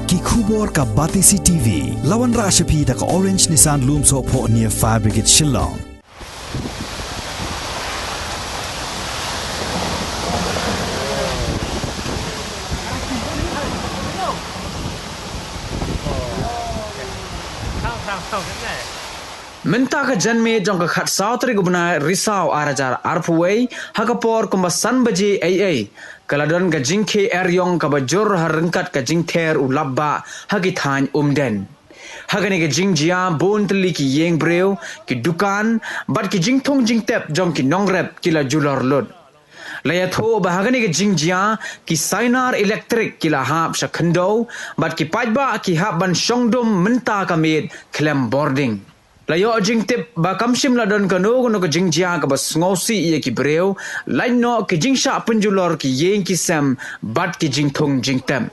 ki khubor ka Batisi TV lawan ra shapi da ka Orange Nissan Loom so pho near Fire Brigade Shillong. Minta ka janme jong ka khat sautri gubna risau arajar arpuwei hakapor kumba san baji ai kaladon ka jingke eryong ka bajur harengkat ka jingther ulabba hagithan umden hagani ka jingjia bontli ki yeng breu ki dukan bat ki jingthong jingtep jong ki nongrep kila julor lod laya tho bahagani ka jingjia ki sainar electric kila hap shakhando bat ki pajba ki hap ban shongdum minta ka med klem boarding layo jing tip ba kamshim ladon kanu no ka jingjia ka bas ngosi ye ki breu lain no ki jingsha penjulor ki yeng ki sam bat ki jingthong jingtem